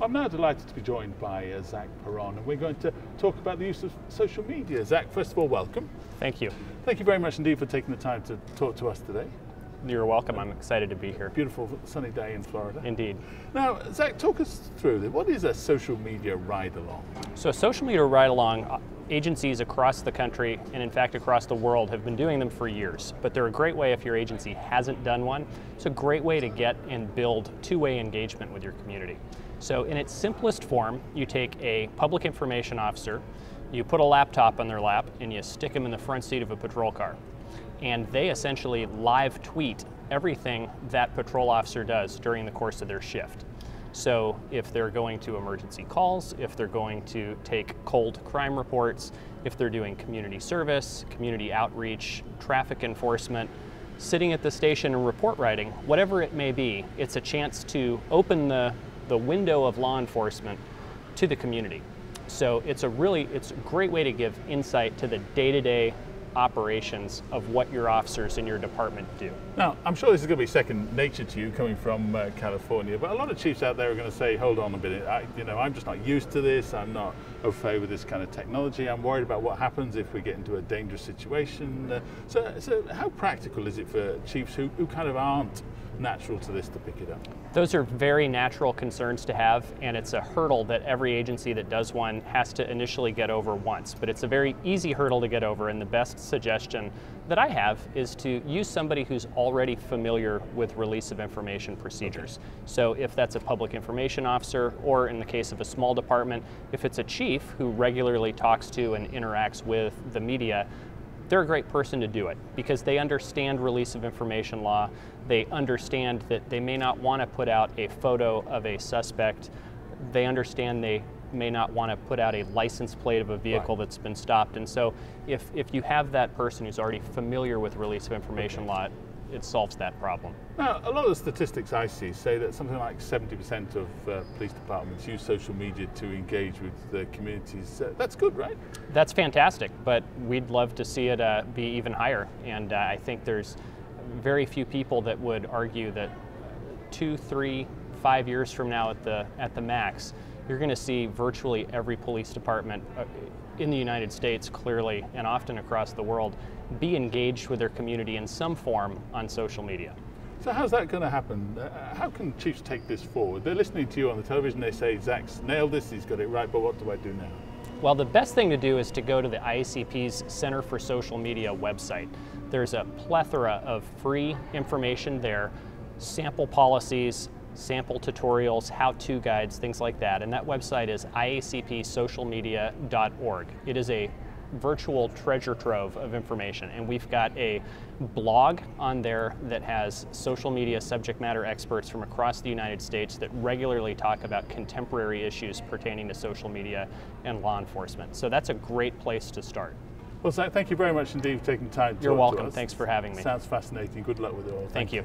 I'm now delighted to be joined by Zach Perron, and we're going to talk about the use of social media. Zach, first of all, welcome. Thank you. Thank you very much indeed for taking the time to talk to us today. You're welcome. I'm excited to be here. Beautiful sunny day in Florida. Indeed. Now, Zach, talk us through this. What is a social media ride-along? So social media ride-along, agencies across the country and in fact across the world have been doing them for years, but they're a great way if your agency hasn't done one. It's a great way to get and build two-way engagement with your community. So in its simplest form, you take a public information officer, you put a laptop on their lap, and you stick them in the front seat of a patrol car. And they essentially live tweet everything that patrol officer does during the course of their shift. So if they're going to emergency calls, if they're going to take cold crime reports, if they're doing community service, community outreach, traffic enforcement, sitting at the station and report writing, whatever it may be, it's a chance to open the window of law enforcement to the community. So it's a great way to give insight to the day-to-day operations of what your officers in your department do. Now, I'm sure this is going to be second nature to you coming from California, but a lot of chiefs out there are going to say, hold on a minute, I'm just not used to this, I'm not au fait with this kind of technology, I'm worried about what happens if we get into a dangerous situation. So how practical is it for chiefs who kind of aren't natural to this to pick it up? Those are very natural concerns to have, and it's a hurdle that every agency that does one has to initially get over once. But it's a very easy hurdle to get over, and the best suggestion that I have is to use somebody who's already familiar with release of information procedures. Okay. So if that's a public information officer, or in the case of a small department, if it's a chief who regularly talks to and interacts with the media, they're a great person to do it because they understand release of information law. They understand that they may not want to put out a photo of a suspect. They understand they may not want to put out a license plate of a vehicle that's been stopped. And so if you have that person who's already familiar with release of information law, it solves that problem. Now, a lot of the statistics I see say that something like 70% of police departments use social media to engage with the communities. That's good, right? That's fantastic, but we'd love to see it be even higher. And I think there's very few people that would argue that 2, 3, 5 years from now at the max, you're going to see virtually every police department in the United States, clearly, and often across the world, be engaged with their community in some form on social media. So how's that going to happen? How can chiefs take this forward? They're listening to you on the television, they say, Zach's nailed this, he's got it right, but what do I do now? Well, the best thing to do is to go to the IACP's Center for Social Media website. There's a plethora of free information there, sample policies, sample tutorials, how-to guides, things like that. And that website is iacpsocialmedia.org. It is a virtual treasure trove of information, and we've got a blog on there that has social media subject matter experts from across the United States that regularly talk about contemporary issues pertaining to social media and law enforcement. So that's a great place to start. Well, Zach, thank you very much indeed for taking time to talk to us. You're welcome. Thanks for having me. Sounds fascinating. Good luck with it all. Thank you.